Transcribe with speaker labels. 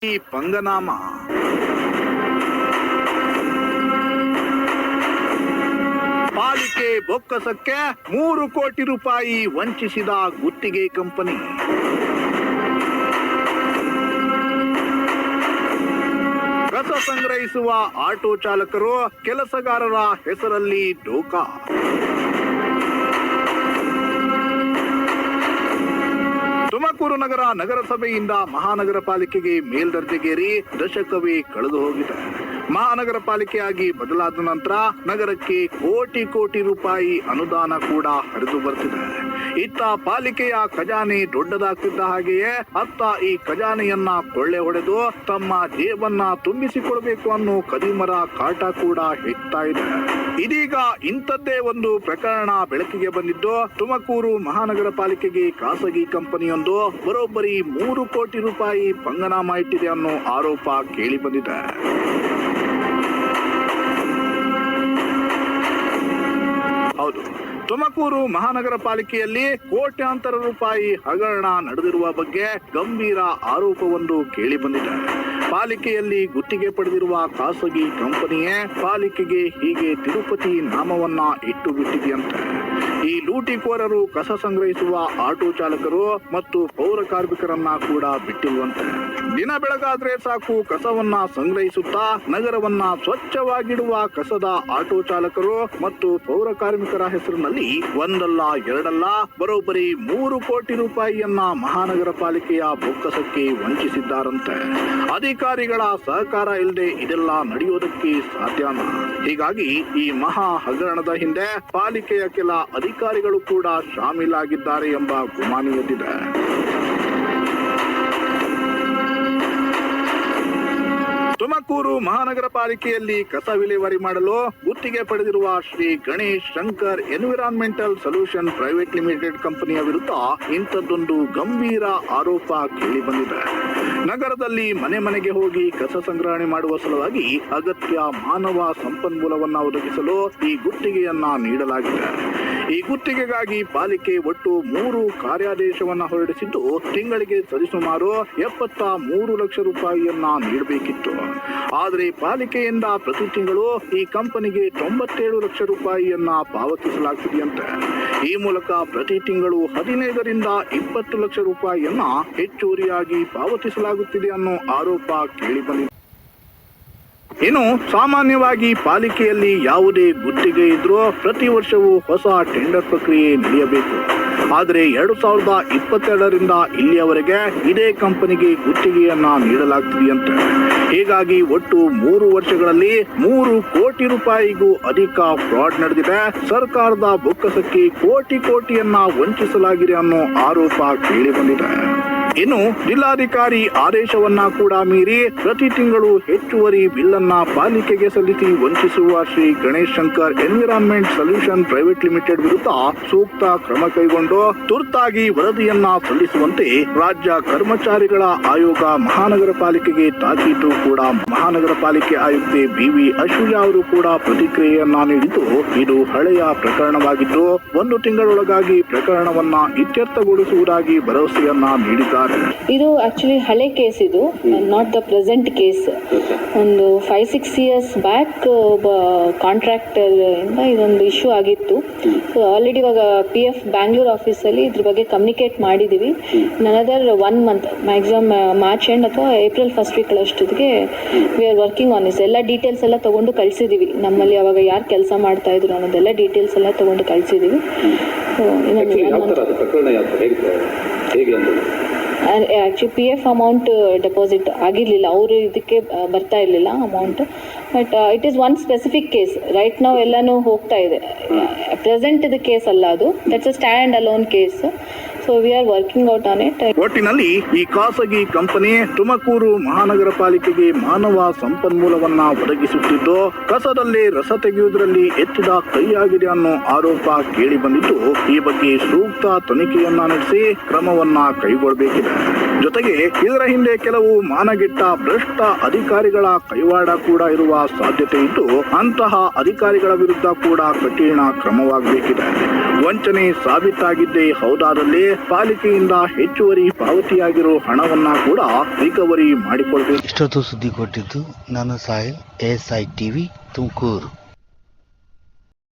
Speaker 1: ಈ ಪಂಗನಾಮ ಪಾಲಿಕೆ ಬೊಕ್ಕಸಕ್ಕೆ 3 ಕೋಟಿ ರೂಪಾಯಿ ವಂಚಿಸಿದ ಗುತ್ತಿಗೆ ಕಂಪನಿ. ಕಸ ಸಂಗ್ರಹಿಸುವ ಆಟೋ ಚಾಲಕರು ಕೆಲಸಗಾರರ ಹೆಸರಲ್ಲಿ ಡೋಕಾ. ತುಮಕೂರು ನಗರ ನಗರಸಭೆಯಿಂದ ಮಹಾನಗರ ಪಾಲಿಕೆಗೆ ಮೇಲ್ದರ್ಜೆಗೇರಿ ದಶಕವೇ ಕಳೆದು ಹೋಗಿದೆ. ಮಹಾನಗರ ಪಾಲಿಕೆಯಾಗಿ ಬದಲಾದ ನಂತರ ನಗರಕ್ಕೆ ಕೋಟಿ ರೂಪಾಯಿ ಅನುದಾನ ಕೂಡ ಹರಿದು ಬರ್ತಿದೆ. ಇತ್ತ ಪಾಲಿಕೆಯ ಖಜಾನೆ ದೊಡ್ಡದಾಗ್ತಿದ್ದ ಹಾಗೆಯೇ ಅತ್ತ ಈ ಖಜಾನೆಯನ್ನ ಕೊಳ್ಳೆ ಹೊಡೆದು ತಮ್ಮ ಜೇಬನ್ನ ತುಂಬಿಸಿಕೊಳ್ಬೇಕು ಅನ್ನೋ ಕದಿಮರ ಕಾಟ ಕೂಡ ಹೆಚ್ಚುತ್ತಾ ಇದೆ. ಇದೀಗ ಇಂಥದ್ದೇ ಒಂದು ಪ್ರಕರಣ ಬೆಳಕಿಗೆ ಬಂದಿದ್ದು, ತುಮಕೂರು ಮಹಾನಗರ ಪಾಲಿಕೆಗೆ ಖಾಸಗಿ ಕಂಪನಿಯೊಂದು ಬರೋಬ್ಬರಿ 3 ಕೋಟಿ ರೂಪಾಯಿ ಪಂಗನಾಮ ಇಟ್ಟಿದೆ ಅನ್ನೋ ಆರೋಪ ಕೇಳಿ ಬಂದಿದೆ. ಹೌದು, ತುಮಕೂರು ಮಹಾನಗರ ಪಾಲಿಕೆಯಲ್ಲಿ ಕೋಟ್ಯಾಂತರ ರೂಪಾಯಿ ಹಗರಣ ನಡೆದಿರುವ ಬಗ್ಗೆ ಗಂಭೀರ ಆರೋಪವೊಂದು ಕೇಳಿ ಬಂದಿದೆ. ಪಾಲಿಕೆಯಲ್ಲಿ ಗುತ್ತಿಗೆ ಪಡೆದಿರುವ ಖಾಸಗಿ ಕಂಪನಿಯೇ ಪಾಲಿಕೆಗೆ ಹೀಗೆ ತಿರುಪತಿ ನಾಮವನ್ನ ಇಟ್ಟು ಬಿಟ್ಟಿದೆಯಂತೆ. ಈ ಲೂಟಿಕೋರರು ಕಸ ಸಂಗ್ರಹಿಸುವ ಆಟೋ ಚಾಲಕರು ಮತ್ತು ಪೌರ ಕಾರ್ಮಿಕರನ್ನ ಕೂಡ ಬಿಟ್ಟಿರುವಂತೆ. ದಿನ ಬೆಳಗಾದ್ರೆ ಸಾಕು ಕಸವನ್ನ ಸಂಗ್ರಹಿಸುತ್ತಾ ನಗರವನ್ನ ಸ್ವಚ್ಛವಾಗಿಡುವ ಕಸದ ಆಟೋ ಚಾಲಕರು ಮತ್ತು ಪೌರ ಕಾರ್ಮಿಕರ ಹೆಸರಿನಲ್ಲಿ ಒಂದಲ್ಲ ಎರಡಲ್ಲ ಬರೋಬ್ಬರಿ 3 ಕೋಟಿ ರೂಪಾಯಿಯನ್ನ ಮಹಾನಗರ ಪಾಲಿಕೆಯ ಬೊಕ್ಕಸಕ್ಕೆ ವಂಚಿಸಿದ್ದಾರಂತೆ. ಅಧಿಕಾರಿಗಳ ಸಹಕಾರ ಇಲ್ಲದೆ ಇದೆಲ್ಲ ನಡೆಯೋದಕ್ಕೆ ಸಾಧ್ಯನಾ? ಹೀಗಾಗಿ ಈ ಮಹಾ ಹಗರಣದ ಹಿಂದೆ ಪಾಲಿಕೆಯ ಕೆಲ ಅಧಿಕಾರಿಗಳು ಕೂಡ ಶಾಮೀಲಾಗಿದ್ದಾರೆ ಎಂಬ ಗುಮಾನಿ ಎದ್ದಿದೆ. ತುಮಕೂರು ಮಹಾನಗರ ಪಾಲಿಕೆಯಲ್ಲಿ ಕಸ ವಿಲೇವಾರಿ ಮಾಡಲು ಗುತ್ತಿಗೆ ಪಡೆದಿರುವ Shri Ganesh Shankar environmental solution private limited ಕಂಪನಿಯ ವಿರುದ್ಧ ಇಂಥದ್ದೊಂದು ಗಂಭೀರ ಆರೋಪ ಕೇಳಿ ಬಂದಿದೆ. ನಗರದಲ್ಲಿ ಮನೆ ಮನೆಗೆ ಹೋಗಿ ಕಸ ಸಂಗ್ರಹಣೆ ಮಾಡುವ ಸಲುವಾಗಿ ಅಗತ್ಯ ಮಾನವ ಸಂಪನ್ಮೂಲವನ್ನ ಒದಗಿಸಲು ಈ ಗುತ್ತಿಗೆಯನ್ನ ನೀಡಲಾಗಿದೆ. ಈ ಗುತ್ತಿಗೆಗಾಗಿ ಪಾಲಿಕೆ ಒಟ್ಟು 3 ಕಾರ್ಯಾದೇಶವನ್ನ ಹೊರಡಿಸಿದ್ದು, ತಿಂಗಳಿಗೆ ಸರಿಸುಮಾರು 73 ಲಕ್ಷ ರೂಪಾಯಿಯನ್ನ ನೀಡಬೇಕಿತ್ತು. ಆದರೆ ಪಾಲಿಕೆಯಿಂದ ಪ್ರತಿ ತಿಂಗಳು ಈ ಕಂಪನಿಗೆ 97 ಲಕ್ಷ ರೂಪಾಯಿಯನ್ನ ಪಾವತಿಸಲಾಗುತ್ತಿದೆಯಂತೆ. ಈ ಮೂಲಕ ಪ್ರತಿ ತಿಂಗಳು 15 ರಿಂದ 20 ಲಕ್ಷ ರೂಪಾಯಿಯನ್ನ ಹೆಚ್ಚುವರಿಯಾಗಿ ಪಾವತಿಸಲಾಗುತ್ತಿದೆ ಅನ್ನೋ ಆರೋಪ ಕೇಳಿ ಬಂದಿದೆ. ಇನ್ನು ಸಾಮಾನ್ಯವಾಗಿ ಪಾಲಿಕೆಯಲ್ಲಿ ಯಾವುದೇ ಗುತ್ತಿಗೆ ಇದ್ರೂ ಪ್ರತಿ ವರ್ಷವೂ ಹೊಸ ಟೆಂಡರ್ ಪ್ರಕ್ರಿಯೆ ನಡೆಯಬೇಕು. ಆದರೆ 2022ರಿಂದ ಇಲ್ಲಿಯವರೆಗೆ ಇದೇ ಕಂಪನಿಗೆ ಗುತ್ತಿಗೆಯನ್ನ ನೀಡಲಾಗ್ತಿದೆಯಂತೆ. ಹೀಗಾಗಿ ಒಟ್ಟು 3 ವರ್ಷಗಳಲ್ಲಿ 3 ಕೋಟಿ ರೂಪಾಯಿಗೂ ಅಧಿಕ ಫ್ರಾಡ್ ನಡೆದಿದೆ. ಸರ್ಕಾರದ ಬೊಕ್ಕಸಕ್ಕೆ ಕೋಟಿಯನ್ನ ವಂಚಿಸಲಾಗಿದೆ ಅನ್ನೋ ಆರೋಪ ಕೇಳಿ ಬಂದಿದೆ. ಇನ್ನು ಜಿಲ್ಲಾಧಿಕಾರಿ ಆದೇಶವನ್ನ ಕೂಡ ಮೀರಿ ಪ್ರತಿ ತಿಂಗಳು ಹೆಚ್ಚುವರಿ ಬಿಲ್ ಅನ್ನ ಪಾಲಿಕೆಗೆ ಸಲ್ಲಿಸಿ ವಂಚಿಸುವ Shri Ganesh Shankar environment solution private limited ವಿರುದ್ಧ ಸೂಕ್ತ ಕ್ರಮ ಕೈಗೊಂಡು ತುರ್ತಾಗಿ ವರದಿಯನ್ನ ಸಲ್ಲಿಸುವಂತೆ ರಾಜ್ಯ ಕರ್ಮಚಾರಿಗಳ ಆಯೋಗ ಮಹಾನಗರ ಪಾಲಿಕೆಗೆ ತಾಕೀತು ಕೂಡ. ಮಹಾನಗರ ಪಾಲಿಕೆ ಆಯುಕ್ತೆ BV ಅಶ್ವಿಜಾ ಅವರು ಕೂಡ ಪ್ರತಿಕ್ರಿಯೆಯನ್ನ ನೀಡಿದ್ದು, ಇದು ಹಳೆಯ ಪ್ರಕರಣವಾಗಿದ್ದು 1 ತಿಂಗಳೊಳಗಾಗಿ ಪ್ರಕರಣವನ್ನ ಇತ್ಯರ್ಥಗೊಳಿಸುವುದಾಗಿ ಭರವಸೆಯನ್ನ ನೀಡಿದ್ದಾರೆ.
Speaker 2: ಇದು ಆಕ್ಚುಲಿ ಹಳೆ ಕೇಸ್, ಇದು ನಾಟ್ ದ ಪ್ರೆಸೆಂಟ್ ಕೇಸ್. ಒಂದು 5-6 ಇಯರ್ಸ್ ಬ್ಯಾಕ್ ಒಬ್ಬ ಕಾಂಟ್ರಾಕ್ಟರ್ ಇಂದ ಇದೊಂದು ಇಶ್ಯೂ ಆಗಿತ್ತು. ಸೊ ಆಲ್ರೆಡಿ ಇವಾಗ PF ಬ್ಯಾಂಗ್ಳೂರ್ ಆಫೀಸಲ್ಲಿ ಇದ್ರ ಬಗ್ಗೆ ಕಮ್ಯುನಿಕೇಟ್ ಮಾಡಿದ್ದೀವಿ. ನನದರ್ 1 ಮಂತ್ ಮ್ಯಾಕ್ಸಿಮಮ್ ಮಾರ್ಚ್ ಎಂಡ್ ಅಥವಾ ಏಪ್ರಿಲ್ ಫಸ್ಟ್ ವೀಕ್ ಅಷ್ಟೊತ್ತಿಗೆ we are working on this. ಎಲ್ಲ ಡೀಟೇಲ್ಸ್ ಎಲ್ಲ ತೊಗೊಂಡು ಕಳಿಸಿದ್ದೀವಿ. ನಮ್ಮಲ್ಲಿ ಅವಾಗ ಯಾರು ಕೆಲಸ ಮಾಡ್ತಾ ಇದ್ರು ಅನ್ನೋದೆಲ್ಲ ಡೀಟೇಲ್ಸ್ ಎಲ್ಲ ತೊಗೊಂಡು ಕಳಿಸಿದ್ದೀವಿ. ಆ್ಯಕ್ಚುಲಿ PF ಅಮೌಂಟ್ ಡೆಪಾಸಿಟ್ ಆಗಿರಲಿಲ್ಲ, ಅವರು ಇದಕ್ಕೆ ಬರ್ತಾ ಇರಲಿಲ್ಲ amount. But it is one specific case. Right ನಾವು ಎಲ್ಲನೂ ಹೋಗ್ತಾ ಇದೆ. ಪ್ರೆಸೆಂಟ್ ಇದು ಕೇಸ್ ಅಲ್ಲ, ಅದು that's a stand alone case. So we are working out on it.
Speaker 1: ಒಟ್ಟಿನಲ್ಲಿ ಈ ಖಾಸಗಿ ಕಂಪನಿ ತುಮಕೂರು ಮಹಾನಗರ ಪಾಲಿಕೆಗೆ ಮಾನವ ಸಂಪನ್ಮೂಲವನ್ನ ಒದಗಿಸುತ್ತಿದ್ದು, ಕಸದಲ್ಲಿ ರಸ ತೆಗೆಯುವುದರಲ್ಲಿ ಎತ್ತಿದ ಕೈಯಾಗಿದೆ ಅನ್ನೋ ಆರೋಪ ಕೇಳಿ ಬಂದಿದ್ದು, ಈ ಬಗ್ಗೆ ಸೂಕ್ತ ತನಿಖೆಯನ್ನ ನಡೆಸಿ ಕ್ರಮವನ್ನ ಕೈಗೊಳ್ಳಬೇಕಿದೆ. ಜೊತೆಗೆ ಇದರ ಹಿಂದೆ ಕೆಲವು ಮಾನಗೆಟ್ಟ ಭ್ರಷ್ಟ ಅಧಿಕಾರಿಗಳ ಕೈವಾಡ ಕೂಡ ಇರುವ ಸಾಧ್ಯತೆ ಇದ್ದು ಅಂತಹ ಅಧಿಕಾರಿಗಳ ವಿರುದ್ಧ ಕೂಡ ಕಠಿಣ ಕ್ರಮವಾಗಬೇಕಿದೆ. ವಂಚನೆ ಸಾಬೀತಾಗಿದ್ದೇ ಹೌದಾದಲ್ಲಿ ಪಾಲಿಕೆಯಿಂದ ಹೆಚ್ಚುವರಿ ಪಾವತಿಯಾಗಿರೋ ಹಣವನ್ನ ಕೂಡ ರಿಕವರಿ ಮಾಡಿಕೊಳ್ಬೇಕು.
Speaker 3: ಇಷ್ಟೊತ್ತು ಸುದ್ದಿ ಕೊಟ್ಟಿದ್ದು ನಾನು ಸಾಹಿಲ್, ASI TV ತುಮಕೂರು.